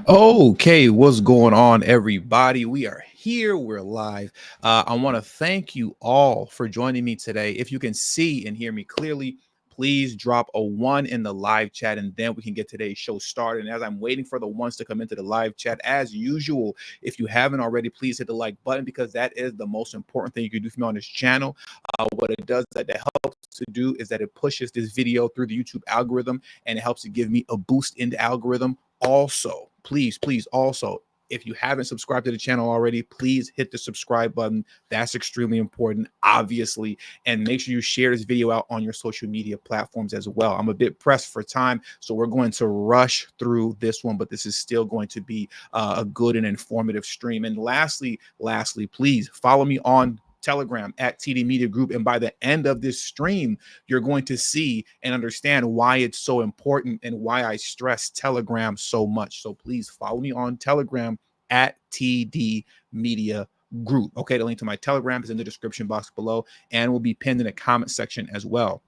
Okay, what's going on, everybody? We are here. We're live. I want to thank you all for joining me today. If you can see and hear me clearly, please drop a one in the live chat, and then we can get today's show started. And as I'm waiting for the ones to come into the live chat, as usual, if you haven't already, please hit the like button because that is the most important thing you can do for me on this channel. What it does that helps to do is that it pushes this video through the YouTube algorithm, and it helps to give me a boost in the algorithm. Also, please, also, if you haven't subscribed to the channel already, please hit the subscribe button. That's extremely important, obviously. And make sure you share this video out on your social media platforms as well. I'm a bit pressed for time, so we're going to rush through this one, but this is still going to be a good and informative stream. And lastly, please follow me on Telegram at TD Media Group. And by the end of this stream, you're going to see and understand why it's so important and why I stress Telegram so much. So please follow me on Telegram at TD Media Group. Okay, the link to my Telegram is in the description box below and will be pinned in the comment section as well.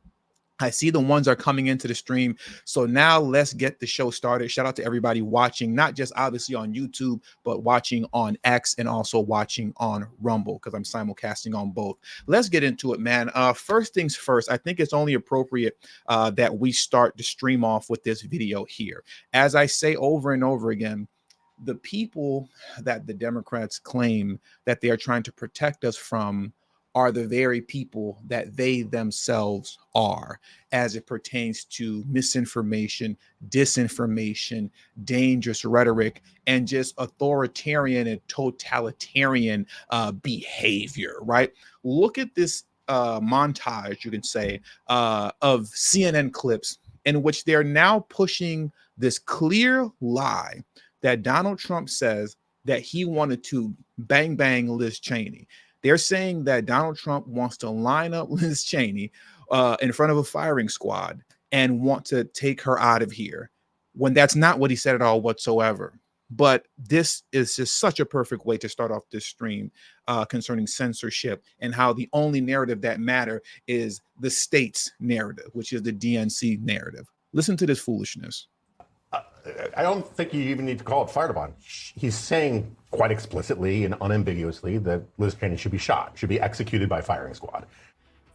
I see the ones are coming into the stream. So now let's get the show started. Shout out to everybody watching, not just obviously on YouTube, but watching on X and also watching on Rumble because I'm simulcasting on both. Let's get into it, man. First things first, I think it's only appropriate that we start the stream off with this video here. As I say over and over again, the people that the Democrats claim that they are trying to protect us from are the very people that they themselves are as it pertains to misinformation, disinformation, dangerous rhetoric, and just authoritarian and totalitarian behavior, right? Look at this montage, you can say, of CNN clips in which they're now pushing this clear lie that Donald Trump says that he wanted to bang Liz Cheney. They're saying that Donald Trump wants to line up Liz Cheney in front of a firing squad and want to take her out of here, when that's not what he said at all whatsoever. But this is just such a perfect way to start off this stream concerning censorship and how the only narrative that matter is the state's narrative, which is the DNC narrative. Listen to this foolishness. I don't think you even need to call it fired upon. He's saying quite explicitly and unambiguously that Liz Cheney should be shot, should be executed by firing squad.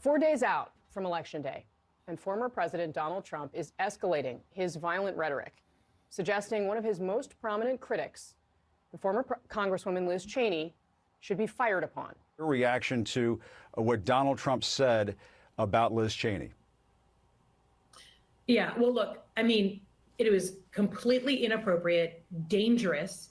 4 days out from Election Day, and former President Donald Trump is escalating his violent rhetoric, suggesting one of his most prominent critics, the former Congresswoman Liz Cheney, should be fired upon. Your reaction to what Donald Trump said about Liz Cheney? Yeah, well, look, I mean, it was completely inappropriate, dangerous,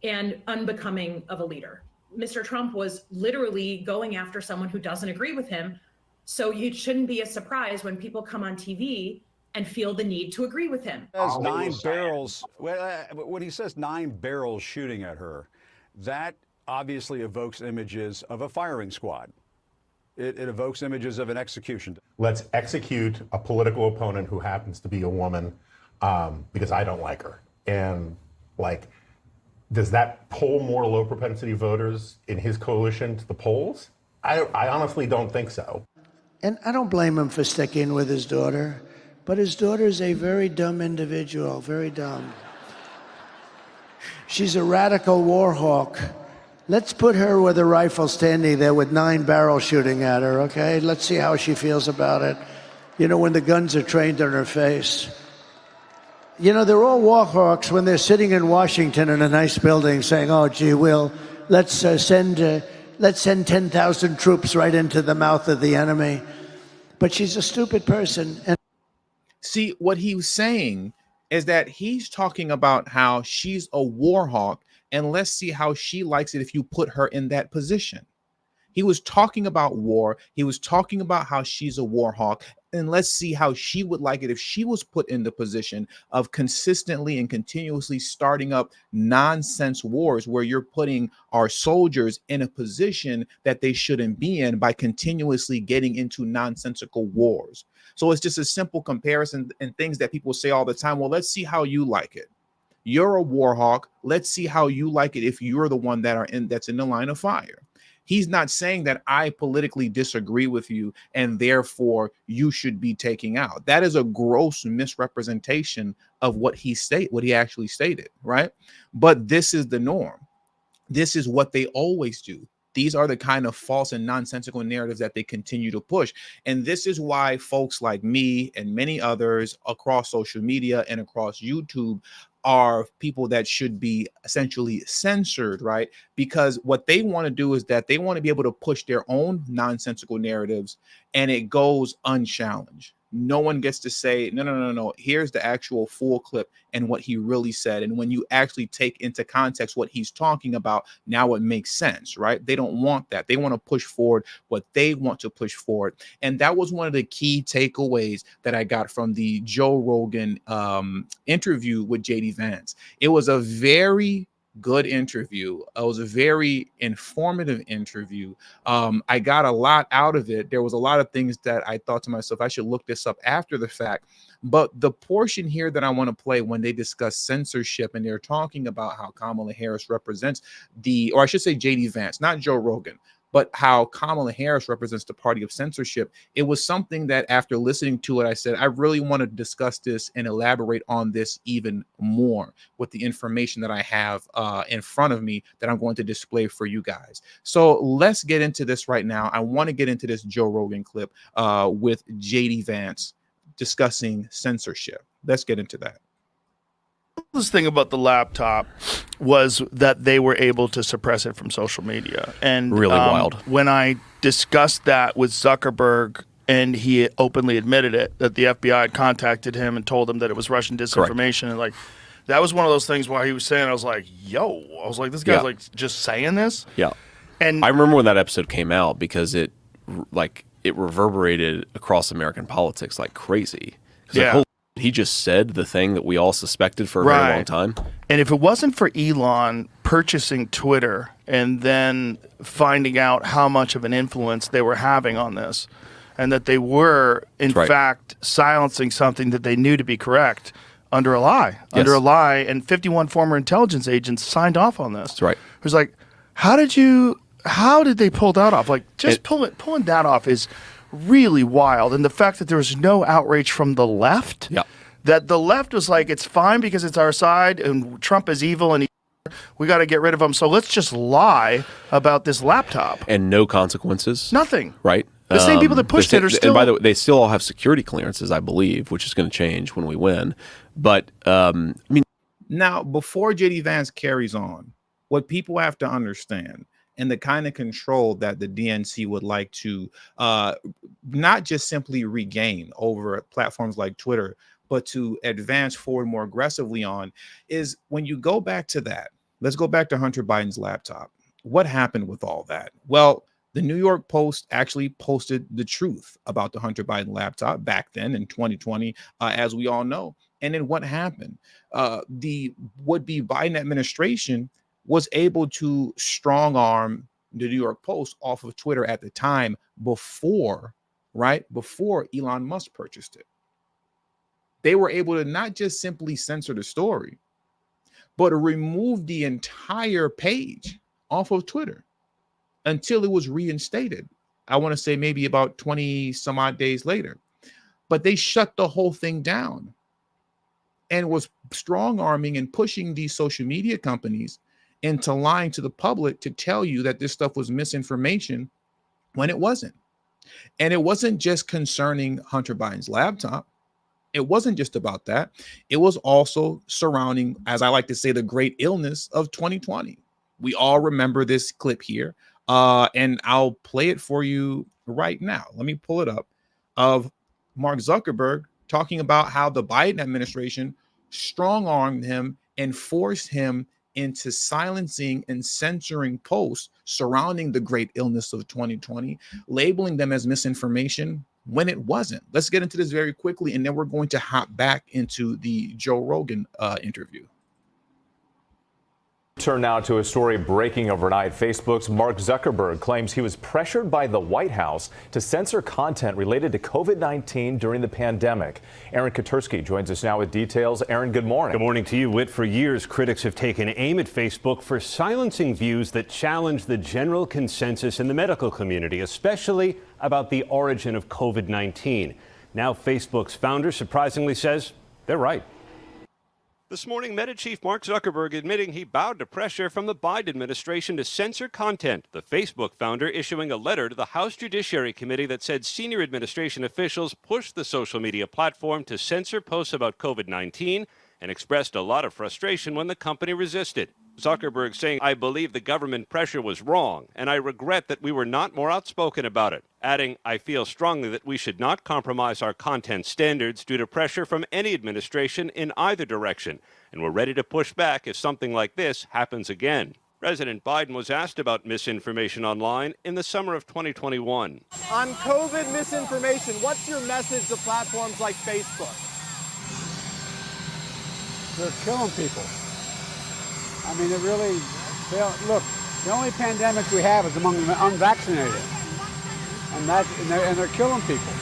and unbecoming of a leader. Mr. Trump was literally going after someone who doesn't agree with him. So it shouldn't be a surprise when people come on TV and feel the need to agree with him. As 9 barrels, when he says 9 barrels shooting at her, that obviously evokes images of a firing squad. It evokes images of an execution. Let's execute a political opponent who happens to be a woman because I don't like her. And like, does that pull more low propensity voters in his coalition to the polls? I honestly don't think so. And I don't blame him for sticking with his daughter, but his daughter's a very dumb individual, very dumb. She's a radical war hawk. Let's put her with a rifle standing there with 9 barrels shooting at her, okay? Let's see how she feels about it. You know, when the guns are trained on her face. You know, they're all war hawks when they're sitting in Washington in a nice building saying, oh, gee, let's send 10,000 troops right into the mouth of the enemy. But she's a stupid person. And see, what he was saying is that he's talking about how she's a war hawk, and let's see how she likes it if you put her in that position. He was talking about war. He was talking about how she's a war hawk. And let's see how she would like it if she was put in the position of consistently and continuously starting up nonsense wars where you're putting our soldiers in a position that they shouldn't be in by continuously getting into nonsensical wars. So it's just a simple comparison and things that people say all the time. Well, let's see how you like it. You're a war hawk. Let's see how you like it if you're the one that's in the line of fire. He's not saying that I politically disagree with you and therefore you should be taking out. That is a gross misrepresentation of what he actually stated, right? But this is the norm. This is what they always do. These are the kind of false and nonsensical narratives that they continue to push. And this is why folks like me and many others across social media and across YouTube are people that should be essentially censored, right? Because what they want to do is that they want to be able to push their own nonsensical narratives and it goes unchallenged. No one gets to say, no. Here's the actual full clip and what he really said. And when you actually take into context what he's talking about, now it makes sense, right? They don't want that. They want to push forward what they want to push forward. And that was one of the key takeaways that I got from the Joe Rogan interview with JD Vance. It was a very good interview. It was a very informative interview. I got a lot out of it. There was a lot of things that I thought to myself, I should look this up after the fact. But the portion here that I want to play when they discuss censorship and they're talking about how Kamala Harris represents or I should say JD Vance, not Joe Rogan, but how Kamala Harris represents the party of censorship. It was something that after listening to it, I said, I really want to discuss this and elaborate on this even more with the information that I have in front of me that I'm going to display for you guys. So let's get into this right now. I want to get into this Joe Rogan clip with JD Vance discussing censorship. Let's get into that. This thing about the laptop was that they were able to suppress it from social media. And really wild. When I discussed that with Zuckerberg, and he openly admitted it, that the FBI had contacted him and told him that it was Russian disinformation. Correct. And like, that was one of those things where he was saying, I was like, this guy's like just saying this. Yeah. And I remember when that episode came out because it reverberated across American politics like crazy. Yeah. He just said the thing that we all suspected for a very long time. And if it wasn't for Elon purchasing Twitter and then finding out how much of an influence they were having on this, and that they were, in fact, silencing something that they knew to be correct under a lie. Yes. Under a lie, and 51 former intelligence agents signed off on this. That's right. It was like, how did they pull that off? Like, pulling that off is really wild. And the fact that there was no outrage from the left, that the left was like, it's fine because it's our side and Trump is evil and we got to get rid of him. So let's just lie about this laptop. And no consequences. Nothing. Right. The same people that pushed it are still. And by the way, they still all have security clearances, I believe, which is going to change when we win. But I mean, now before JD Vance carries on, what people have to understand and the kind of control that the DNC would like to not just simply regain over platforms like Twitter, but to advance forward more aggressively on is when you go back to that. Let's go back to Hunter Biden's laptop. What happened with all that? Well, the New York Post actually posted the truth about the Hunter Biden laptop back then in 2020, as we all know. And then what happened? The would-be Biden administration was able to strong arm the New York Post off of Twitter at the time before Elon Musk purchased it. They were able to not just simply censor the story, but to remove the entire page off of Twitter until it was reinstated. I want to say maybe about 20 some odd days later. But they shut the whole thing down and was strong arming and pushing these social media companies into lying to the public to tell you that this stuff was misinformation when it wasn't. And it wasn't just concerning Hunter Biden's laptop. It wasn't just about that. It was also surrounding, as I like to say, the great illness of 2020. We all remember this clip here, and I'll play it for you right now. Let me pull it up, of Mark Zuckerberg talking about how the Biden administration strong-armed him and forced him into silencing and censoring posts surrounding the great illness of 2020, labeling them as misinformation when it wasn't. Let's get into this very quickly, and then we're going to hop back into the Joe Rogan interview. turn now to a story breaking overnight. Facebook's Mark Zuckerberg claims he was pressured by the White House to censor content related to COVID-19 during the pandemic. Aaron Katersky joins us now with details. Aaron, good morning. Good morning to you, Whit. For years, critics have taken aim at Facebook for silencing views that challenge the general consensus in the medical community, especially about the origin of COVID-19. Now, Facebook's founder surprisingly says they're right. This morning, Meta chief Mark Zuckerberg admitting he bowed to pressure from the Biden administration to censor content. The Facebook founder issuing a letter to the House Judiciary Committee that said senior administration officials pushed the social media platform to censor posts about COVID-19 and expressed a lot of frustration when the company resisted. Zuckerberg saying, "I believe the government pressure was wrong, and I regret that we were not more outspoken about it." Adding, "I feel strongly that we should not compromise our content standards due to pressure from any administration in either direction, and we're ready to push back if something like this happens again." President Biden was asked about misinformation online in the summer of 2021. On COVID misinformation, what's your message to platforms like Facebook? They're killing people. I mean, it really, look, the only pandemic we have is among the unvaccinated, and they're killing people.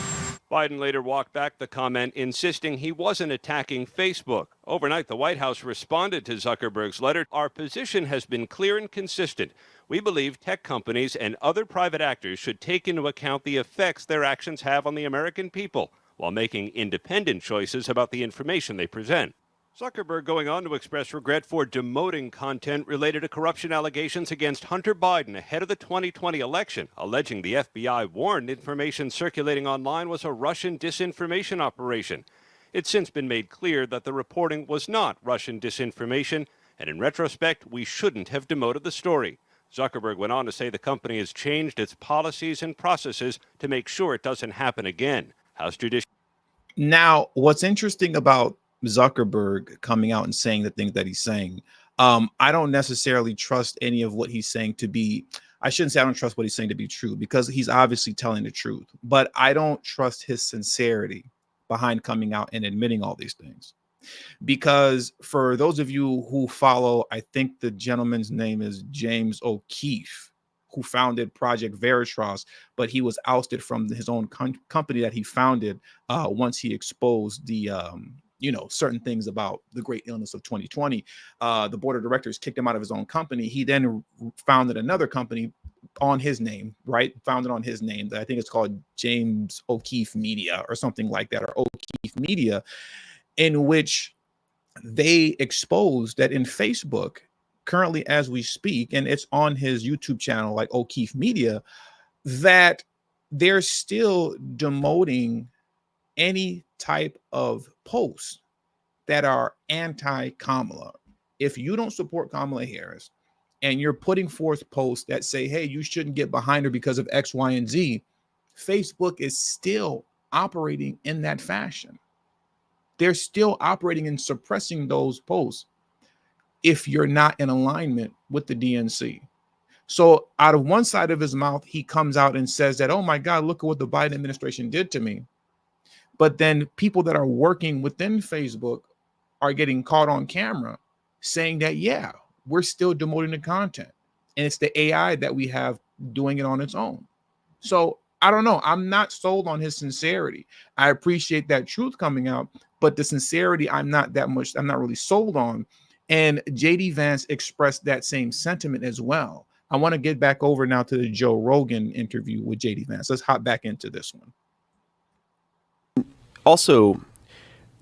Biden later walked back the comment, insisting he wasn't attacking Facebook. Overnight, the White House responded to Zuckerberg's letter. "Our position has been clear and consistent. We believe tech companies and other private actors should take into account the effects their actions have on the American people while making independent choices about the information they present." Zuckerberg going on to express regret for demoting content related to corruption allegations against Hunter Biden ahead of the 2020 election, alleging the FBI warned information circulating online was a Russian disinformation operation. It's since been made clear that the reporting was not Russian disinformation, and in retrospect, we shouldn't have demoted the story. Zuckerberg went on to say the company has changed its policies and processes to make sure it doesn't happen again. House Judiciary. Now, what's interesting about Zuckerberg coming out and saying the things that he's saying, I don't necessarily trust any of what he's saying to be, I shouldn't say I don't trust what he's saying to be true, because he's obviously telling the truth, but I don't trust his sincerity behind coming out and admitting all these things. Because for those of you who follow, I think the gentleman's name is James O'Keefe, who founded Project Veritas, but he was ousted from his own company that he founded once he exposed the certain things about the great illness of 2020. The board of directors kicked him out of his own company. He then founded another company on his name, right? Founded on his name. I think it's called James O'Keefe Media or something like that, or O'Keefe Media, in which they exposed that in Facebook, currently as we speak, and it's on his YouTube channel, like O'Keefe Media, that they're still demoting any type of posts that are anti-Kamala. If you don't support Kamala Harris and you're putting forth posts that say, hey, you shouldn't get behind her because of X, Y, and Z, Facebook is still operating in that fashion. They're still operating and suppressing those posts if you're not in alignment with the DNC. So out of one side of his mouth, he comes out and says that, oh my God, look at what the Biden administration did to me. But then people that are working within Facebook are getting caught on camera saying that, yeah, we're still demoting the content. And it's the AI that we have doing it on its own. So I don't know. I'm not sold on his sincerity. I appreciate that truth coming out, but the sincerity, I'm not really sold on. And JD Vance expressed that same sentiment as well. I want to get back over now to the Joe Rogan interview with JD Vance. Let's hop back into this one. Also,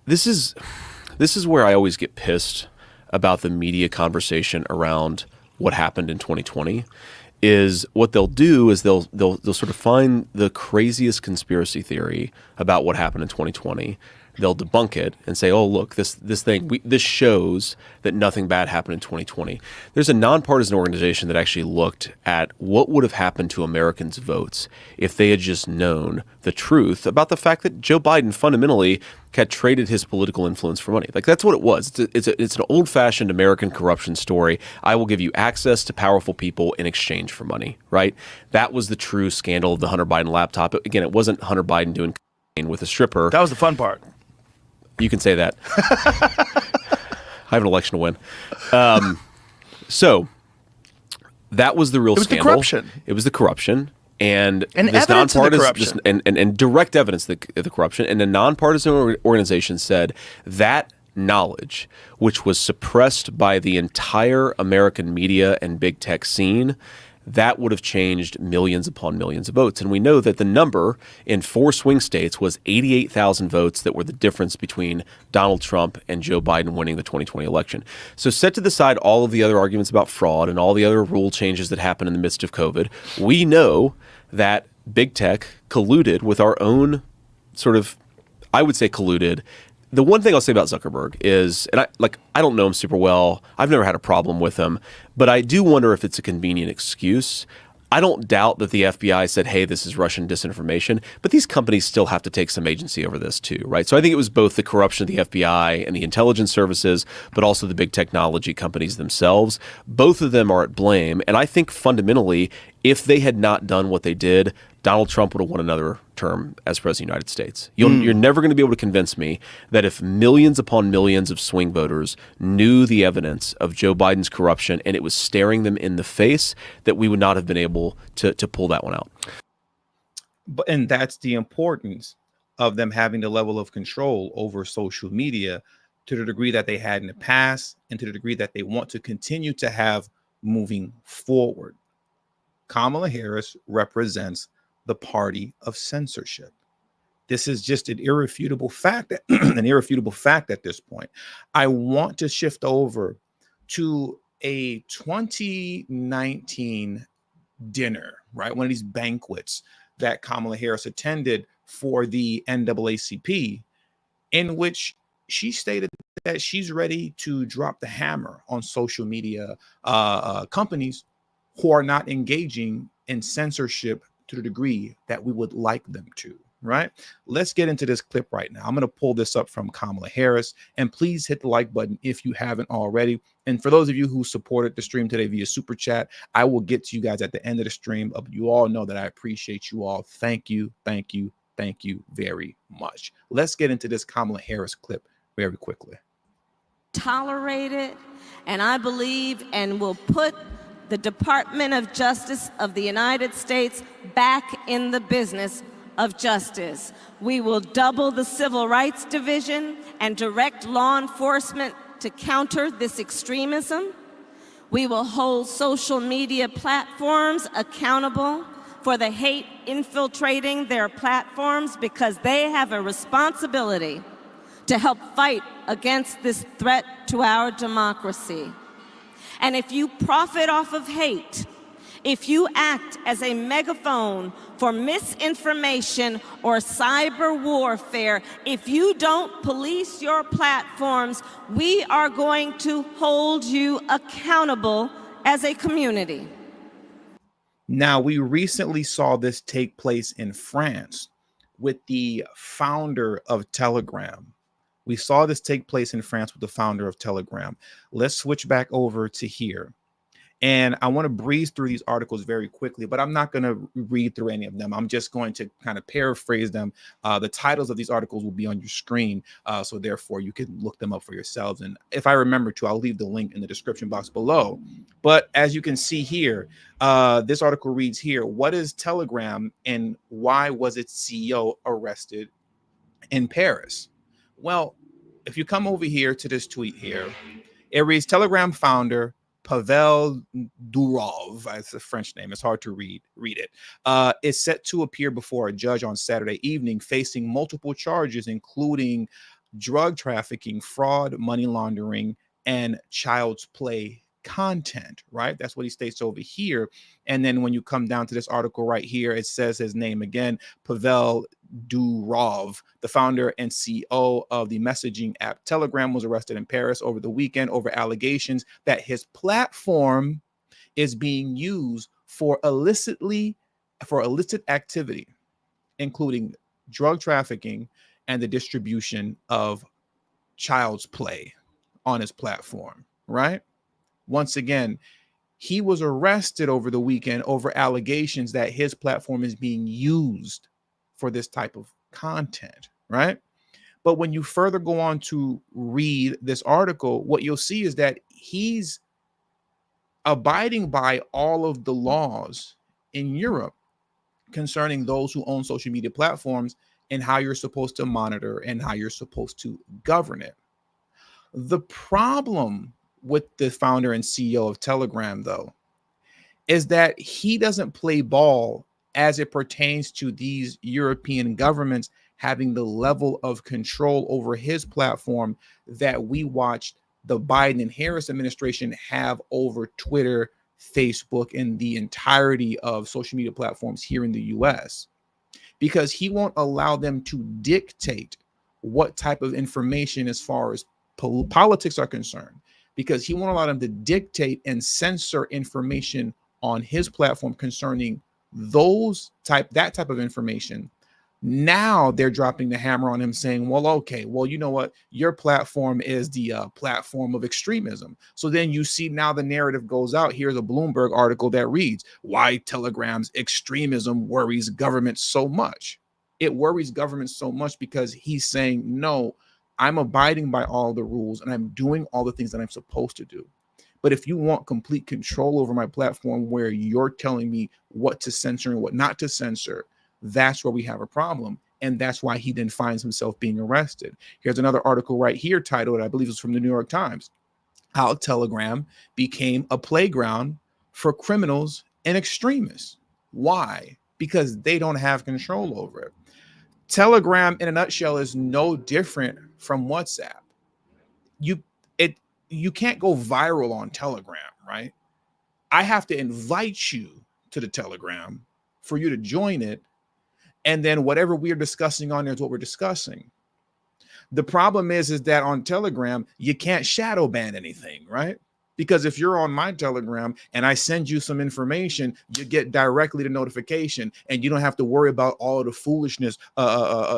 this is where I always get pissed about the media conversation around what happened in 2020. Is what they'll do is they'll sort of find the craziest conspiracy theory about what happened in 2020. They'll debunk it and say, "Oh, look, this shows that nothing bad happened in 2020." There's a nonpartisan organization that actually looked at what would have happened to Americans' votes if they had just known the truth about the fact that Joe Biden fundamentally had traded his political influence for money. Like, that's what it was. It's an old-fashioned American corruption story. I will give you access to powerful people in exchange for money, right? That was the true scandal of the Hunter Biden laptop. Again, it wasn't Hunter Biden doing cocaine with a stripper. That was the fun part. You can say that. I have an election to win. So that was the real was the scandal. corruption. It was the corruption. And this evidence of the nonpartisan corruption. and direct evidence of the corruption. And a nonpartisan organization said that knowledge, which was suppressed by the entire American media and big tech scene, that would have changed millions upon millions of votes. And we know that the number in 4 swing states was 88,000 votes that were the difference between Donald Trump and Joe Biden winning the 2020 election. So set to the side all of the other arguments about fraud and all the other rule changes that happened in the midst of COVID. We know that big tech colluded with our own sort of, I would say colluded. The one thing I'll say about Zuckerberg is, and I don't know him super well. I've never had a problem with him, but I do wonder if it's a convenient excuse. I don't doubt that the FBI said, hey, this is Russian disinformation, but these companies still have to take some agency over this too, right? So I think it was both the corruption of the FBI and the intelligence services, but also the big technology companies themselves. Both of them are at blame. And I think fundamentally, if they had not done what they did, Donald Trump would have won another term as president of the United States. You're never going to be able to convince me that if millions upon millions of swing voters knew the evidence of Joe Biden's corruption and it was staring them in the face, that we would not have been able to pull that one out. And that's the importance of them having the level of control over social media to the degree that they had in the past and to the degree that they want to continue to have moving forward. Kamala Harris represents the party of censorship. This is just an irrefutable fact at this point. I want to shift over to a 2019 dinner, right? One of these banquets that Kamala Harris attended for the NAACP, in which she stated that she's ready to drop the hammer on social media companies who are not engaging in censorship to the degree that we would like them to, right? Let's get into this clip right now. I'm going to pull this up from Kamala Harris, and please hit the like button if you haven't already. And for those of you who supported the stream today via Super Chat, I will get to you guys at the end of the stream. You all know that I appreciate you all. Thank you, thank you, thank you very much. Let's get into this Kamala Harris clip very quickly. Tolerate it, and I believe and will put the Department of Justice of the United States back in the business of justice. We will double the Civil Rights Division and direct law enforcement to counter this extremism. We will hold social media platforms accountable for the hate infiltrating their platforms because they have a responsibility to help fight against this threat to our democracy. And if you profit off of hate, if you act as a megaphone for misinformation or cyber warfare, if you don't police your platforms, we are going to hold you accountable as a community. Now, we recently saw this take place in France with the founder of Telegram. We saw this take place in France with the founder of Telegram. Let's switch back over to here. And I want to breeze through these articles very quickly, but I'm not going to read through any of them. I'm just going to kind of paraphrase them. The titles of these articles will be on your screen, so therefore you can look them up for yourselves. And if I remember to, I'll leave the link in the description box below. But as you can see here, this article reads here, what is Telegram and why was its CEO arrested in Paris? Well, if you come over here to this tweet here, it reads Telegram founder Pavel Durov. It's a French name. It's hard to read it. Is set to appear before a judge on Saturday evening, facing multiple charges, including drug trafficking, fraud, money laundering, and child's play content, right? That's what he states over here. And then when you come down to this article right here, it says his name again, Pavel Durov, the founder and CEO of the messaging app Telegram, was arrested in Paris over the weekend over allegations that his platform is being used for illicit activity, including drug trafficking and the distribution of child's play on his platform, right? Once again, he was arrested over the weekend over allegations that his platform is being used for this type of content, right? But when you further go on to read this article, what you'll see is that he's abiding by all of the laws in Europe concerning those who own social media platforms and how you're supposed to monitor and how you're supposed to govern it. The problem with the founder and CEO of Telegram, though, is that he doesn't play ball as it pertains to these European governments having the level of control over his platform that we watched the Biden and Harris administration have over Twitter, Facebook, and the entirety of social media platforms here in the US, because he won't allow them to dictate what type of information as far as politics are concerned, because he won't allow them to dictate and censor information on his platform concerning that type of information. Now they're dropping the hammer on him saying, well, okay, well, you know what? Your platform is the platform of extremism. So then you see now the narrative goes out. Here's a Bloomberg article that reads, why Telegram's extremism worries government so much. It worries government so much because he's saying, no, I'm abiding by all the rules and I'm doing all the things that I'm supposed to do. But if you want complete control over my platform where you're telling me what to censor and what not to censor, that's where we have a problem. And that's why he then finds himself being arrested. Here's another article right here titled, I believe it's from the New York Times, how Telegram became a playground for criminals and extremists. Why? Because they don't have control over it. Telegram, in a nutshell, is no different from WhatsApp. You can't go viral on Telegram, right? I have to invite you to the Telegram for you to join it. And then whatever we're discussing on there is what we're discussing. The problem is that on Telegram, you can't shadow ban anything, right? Because if you're on my Telegram and I send you some information, you get directly the notification and you don't have to worry about all of the foolishness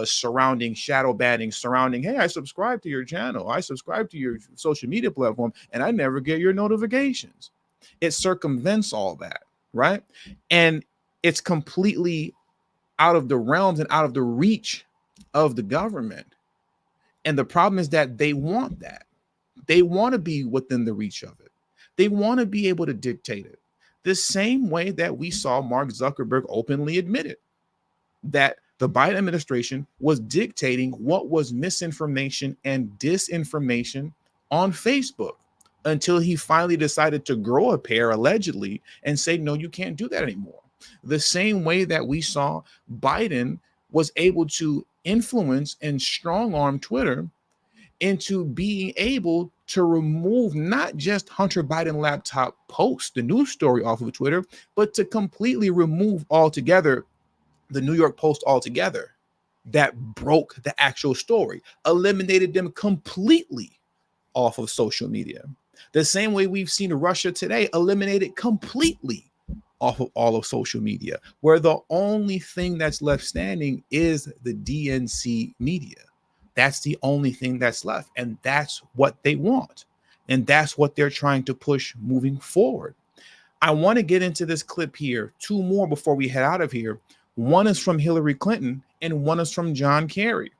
surrounding shadow banning, surrounding, hey, I subscribe to your channel, I subscribe to your social media platform, and I never get your notifications. It circumvents all that, right? And it's completely out of the realms and out of the reach of the government. And the problem is that they want that. They want to be within the reach of it. They want to be able to dictate it. The same way that we saw Mark Zuckerberg openly admit it, that the Biden administration was dictating what was misinformation and disinformation on Facebook until he finally decided to grow a pair, allegedly, and say, no, you can't do that anymore. The same way that we saw Biden was able to influence and strong arm Twitter into being able to remove not just Hunter Biden laptop posts, the news story off of Twitter, but to completely remove altogether the New York Post altogether that broke the actual story, eliminated them completely off of social media. The same way we've seen Russia today eliminated completely off of all of social media, where the only thing that's left standing is the DNC media. That's the only thing that's left. And that's what they want. And that's what they're trying to push moving forward. I want to get into this clip here. Two more before we head out of here. One is from Hillary Clinton and one is from John Kerry.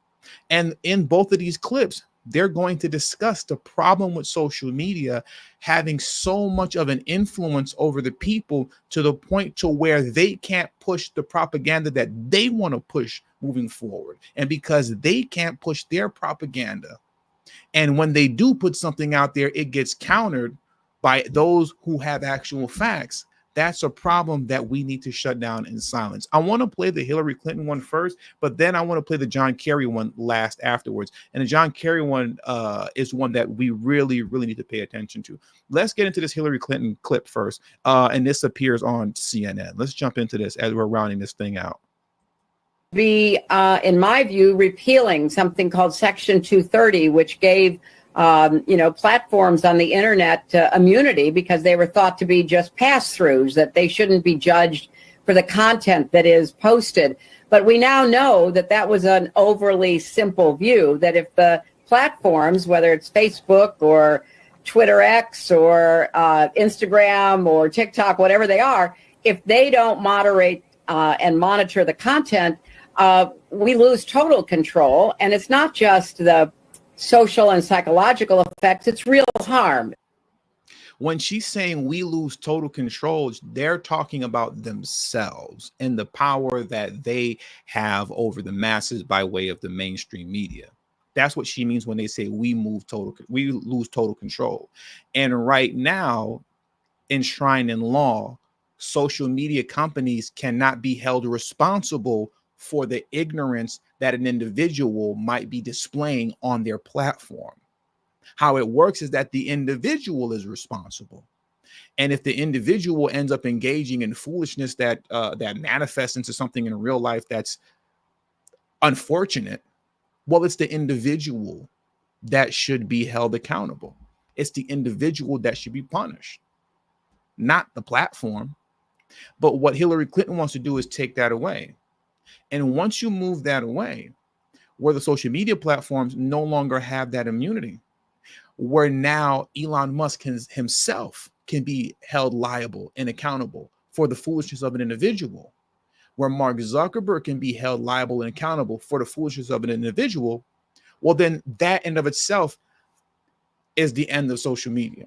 And in both of these clips, they're going to discuss the problem with social media having so much of an influence over the people to the point to where they can't push the propaganda that they want to push moving forward. And because they can't push their propaganda, and when they do put something out there, it gets countered by those who have actual facts. That's a problem that we need to shut down in silence. I want to play the Hillary Clinton one first, but then I want to play the John Kerry one last afterwards. And the John Kerry one is one that we really, really need to pay attention to. Let's get into this Hillary Clinton clip first. And this appears on CNN. Let's jump into this as we're rounding this thing out. Be, in my view, repealing something called Section 230, which gave platforms on the internet immunity because they were thought to be just pass-throughs, that they shouldn't be judged for the content that is posted. But we now know that that was an overly simple view, that if the platforms, whether it's Facebook or Twitter X or Instagram or TikTok, whatever they are, if they don't moderate and monitor the content, we lose total control. And it's not just the social and psychological effects, it's real harm. When she's saying we lose total control, they're talking about themselves and the power that they have over the masses by way of the mainstream media. That's what she means when they say we lose total control. And right now, enshrined in law, social media companies cannot be held responsible for the ignorance that an individual might be displaying on their platform. How it works is that the individual is responsible. And if the individual ends up engaging in foolishness that manifests into something in real life that's unfortunate, well, it's the individual that should be held accountable. It's the individual that should be punished, not the platform. But what Hillary Clinton wants to do is take that away. And once you move that away, where the social media platforms no longer have that immunity, where now Elon Musk himself can be held liable and accountable for the foolishness of an individual, where Mark Zuckerberg can be held liable and accountable for the foolishness of an individual, well, then that in of itself is the end of social media.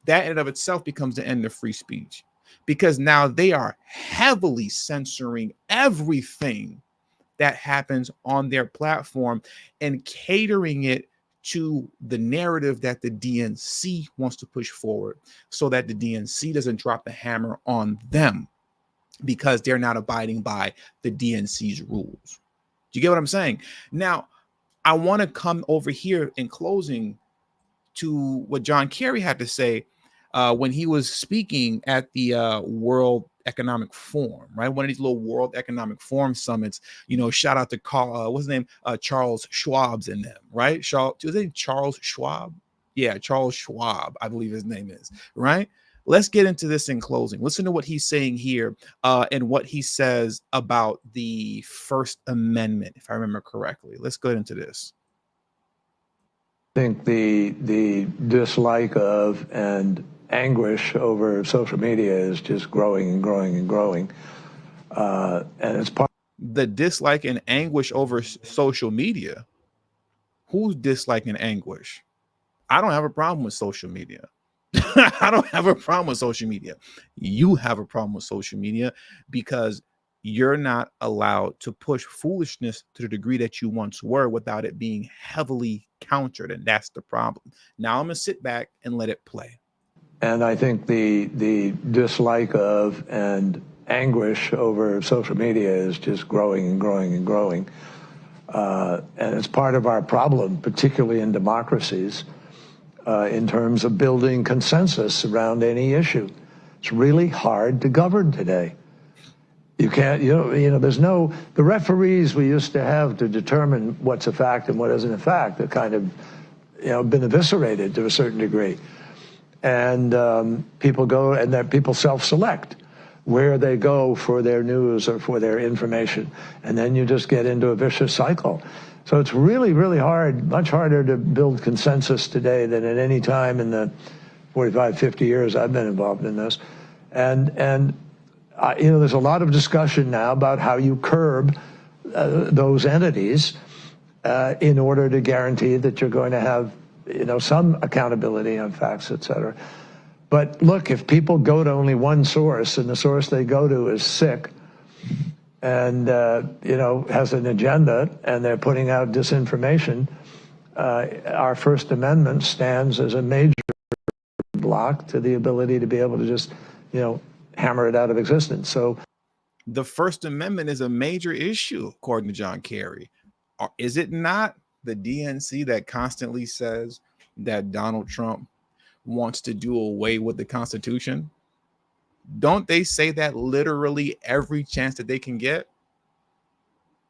That in of itself becomes the end of free speech, because now they are heavily censoring everything that happens on their platform and catering it to the narrative that the DNC wants to push forward, so that the DNC doesn't drop the hammer on them because they're not abiding by the DNC's rules. Do you get what I'm saying? Now, I want to come over here in closing to what John Kerry had to say when he was speaking at the World Economic Forum, right? One of these little World Economic Forum summits. You know, shout out to what's his name? Charles Schwab's in them, right? Was his name Charles Schwab? Yeah, Charles Schwab, I believe his name is, right? Let's get into this in closing. Listen to what he's saying here and what he says about the First Amendment, if I remember correctly. Let's go into this. I think the dislike of and anguish over social media is just growing and growing and growing. And it's part. The dislike and anguish over social media. Who's dislike and anguish? I don't have a problem with social media. I don't have a problem with social media. You have a problem with social media because you're not allowed to push foolishness to the degree that you once were without it being heavily countered. And that's the problem. Now I'm going to sit back and let it play. And I think the dislike of and anguish over social media is just growing and growing and growing. And it's part of our problem, particularly in democracies, in terms of building consensus around any issue. It's really hard to govern today. You can't, there's no, the referees we used to have to determine what's a fact and what isn't a fact are kind of, been eviscerated to a certain degree. And people go and then people self-select where they go for their news or for their information. And then you just get into a vicious cycle. So it's really, really hard, much harder to build consensus today than at any time in the 45, 50 years I've been involved in this. And there's a lot of discussion now about how you curb those entities in order to guarantee that you're going to have, some accountability on facts, et cetera. But look, if people go to only one source and the source they go to is sick and, has an agenda and they're putting out disinformation, our First Amendment stands as a major block to the ability to be able to just, hammer it out of existence. So the First Amendment is a major issue, according to John Kerry. Is it not the DNC that constantly says that Donald Trump wants to do away with the Constitution? Don't they say that literally every chance that they can get?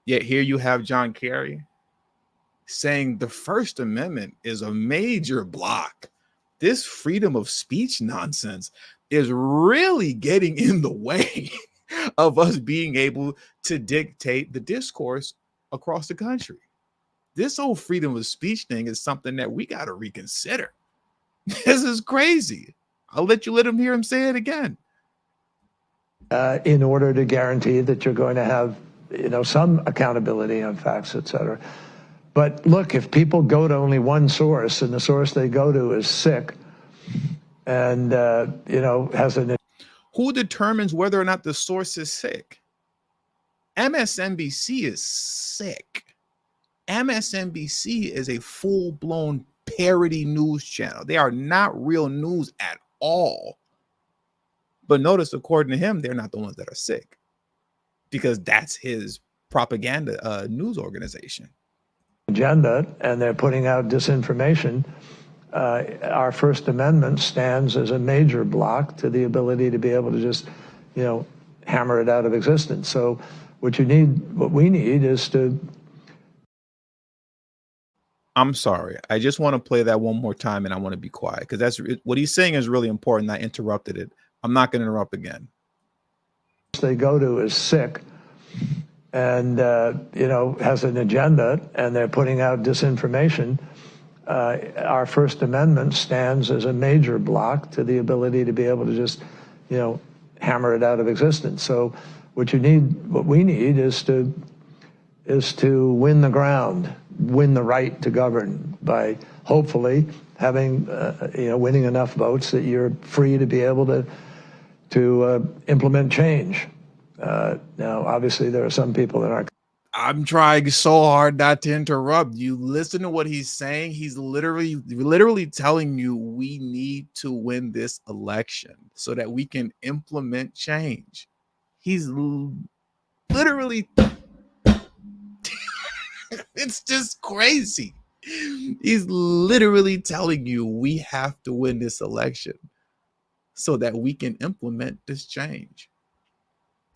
Yet here you have John Kerry saying the First Amendment is a major block. This freedom of speech nonsense is really getting in the way of us being able to dictate the discourse across the country. This whole freedom of speech thing is something that we got to reconsider. This is crazy. I'll let him hear him say it again. In order to guarantee that you're going to have, some accountability on facts, et cetera. But look, if people go to only one source and the source they go to is sick and, has an... Who determines whether or not the source is sick? MSNBC is sick. MSNBC is a full-blown parody news channel. They are not real news at all. But notice, according to him, they're not the ones that are sick, because that's his propaganda news organization. Agenda, and they're putting out disinformation. Our First Amendment stands as a major block to the ability to be able to just, hammer it out of existence. So what we need is to... I'm sorry. I just want to play that one more time, and I want to be quiet, because that's what he's saying is really important. I interrupted it. I'm not going to interrupt again. They go to is sick, and has an agenda, and they're putting out disinformation. Our First Amendment stands as a major block to the ability to be able to just, hammer it out of existence. So what we need is to win the ground, win the right to govern by hopefully having, winning enough votes that you're free to be able to implement change. Now, obviously, there are some people in our... I'm trying so hard not to interrupt. You listen to what he's saying. He's literally telling you we need to win this election so that we can implement change. He's literally... It's just crazy. He's literally telling you we have to win this election so that we can implement this change.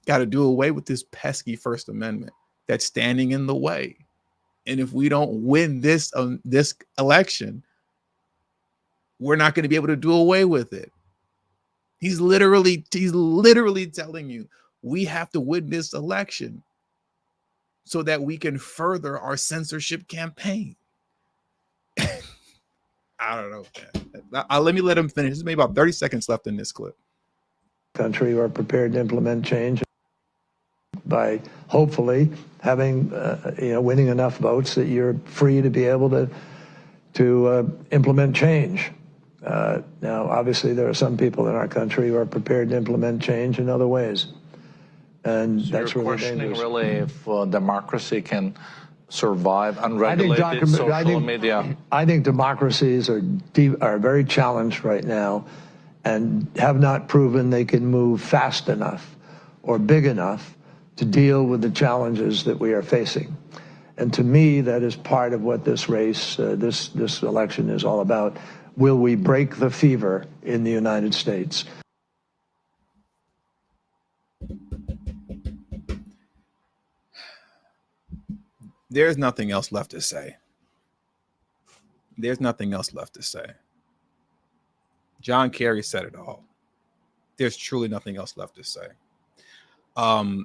Got to do away with this pesky First Amendment that's standing in the way. And if we don't win this election, we're not going to be able to do away with it. He's literally telling you we have to win this election so that we can further our censorship campaign. I don't know, man. Let me let him finish. There's maybe about 30 seconds left in this clip. Country who are prepared to implement change by hopefully having, winning enough votes that you're free to be able to implement change. Now, obviously, there are some people in our country who are prepared to implement change in other ways. And so that's you're really questioning dangerous. really if democracy can survive unregulated social media. I think democracies are very challenged right now and have not proven they can move fast enough or big enough to deal with the challenges that we are facing. And to me, that is part of what this race, this election is all about. Will we break the fever in the United States? There's nothing else left to say. There's nothing else left to say. John Kerry said it all. There's truly nothing else left to say.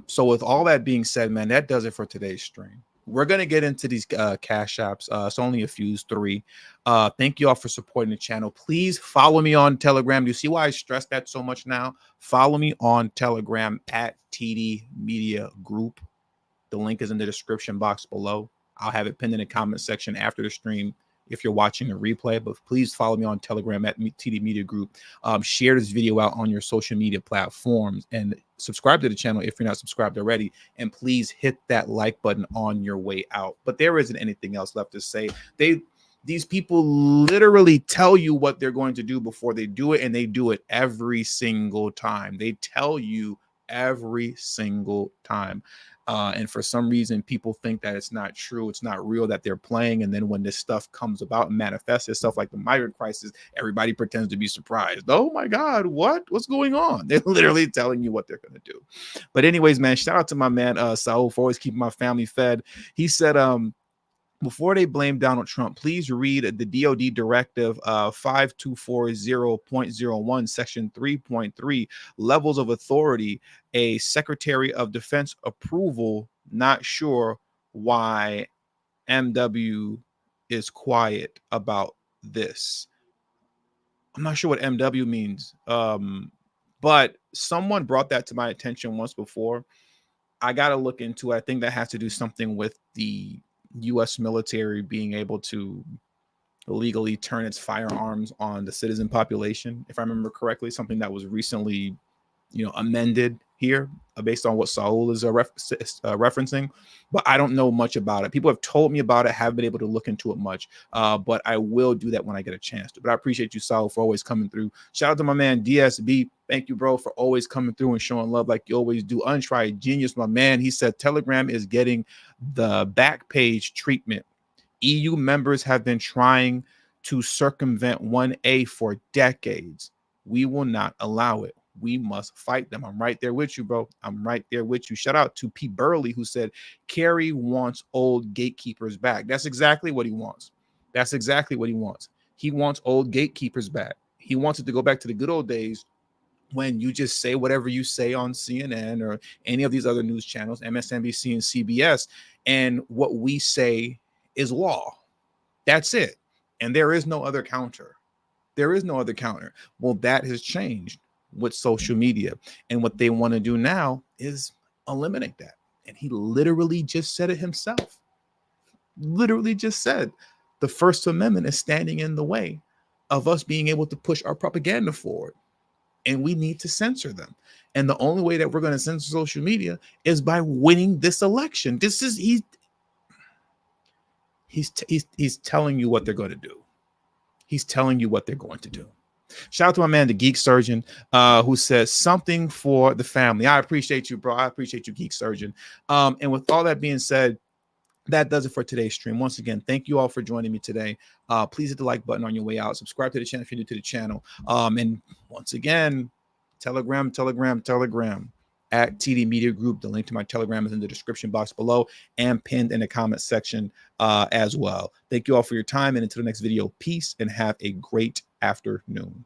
So with all that being said, man, that does it for today's stream. We're going to get into these cash apps. It's only a few, 3. Thank you all for supporting the channel. Please follow me on Telegram. Do you see why I stress that so much now? Follow me on Telegram at TD Media Group. The link is in the description box below. I'll have it pinned in the comment section after the stream if you're watching a replay, but please follow me on Telegram at TD Media Group. Share this video out on your social media platforms and subscribe to the channel if you're not subscribed already. And please hit that like button on your way out. But there isn't anything else left to say. These people literally tell you what they're going to do before they do it, and they do it every single time. They tell you every single time. And for some reason, people think that it's not true, it's not real, that they're playing. And then when this stuff comes about and manifests itself, like the migrant crisis, everybody pretends to be surprised. Oh my God, what's going on? They're literally telling you what they're going to do. But anyways, man, shout out to my man, Saul, for always keeping my family fed. He said, before they blame Donald Trump, please read the DOD Directive 5240.01, Section 3.3, Levels of Authority, a Secretary of Defense approval. Not sure why MW is quiet about this. I'm not sure what MW means, but someone brought that to my attention once before. I got to look into it. I think that has to do something with the U.S. military being able to illegally turn its firearms on the citizen population, if I remember correctly, something that was recently, amended here based on what Saul is referencing. But I don't know much about it. People have told me about it, haven't been able to look into it much, but I will do that when I get a chance to. But I appreciate you, Saul, for always coming through. Shout out to my man DSB. Thank you, bro, for always coming through and showing love like you always do. Untried Genius, my man. He said Telegram is getting the back page treatment. EU members have been trying to circumvent 1A for decades. We will not allow it. We must fight them. I'm right there with you, bro. I'm right there with you. Shout out to P. Burley, who said Kerry wants old gatekeepers back. That's exactly what he wants. That's exactly what he wants. He wants old gatekeepers back. He wants it to go back to the good old days when you just say whatever you say on CNN or any of these other news channels, MSNBC and CBS, and what we say is law. That's it. And there is no other counter. There is no other counter. Well, that has changed with social media. And what they want to do now is eliminate that. And he literally just said it himself. Literally just said the First Amendment is standing in the way of us being able to push our propaganda forward. And we need to censor them. And the only way that we're going to censor social media is by winning this election. This is he's telling you what they're going to do. He's telling you what they're going to do. Shout out to my man, the Geek Surgeon, who says something for the family. I appreciate you, bro. I appreciate you, Geek Surgeon. And with all that being said, that does it for today's stream. Once again, thank you all for joining me today. Please hit the like button on your way out. Subscribe to the channel if you're new to the channel. And once again, Telegram at TD Media Group. The link to my Telegram is in the description box below and pinned in the comment section as well. Thank you all for your time. And until the next video, peace and have a great afternoon.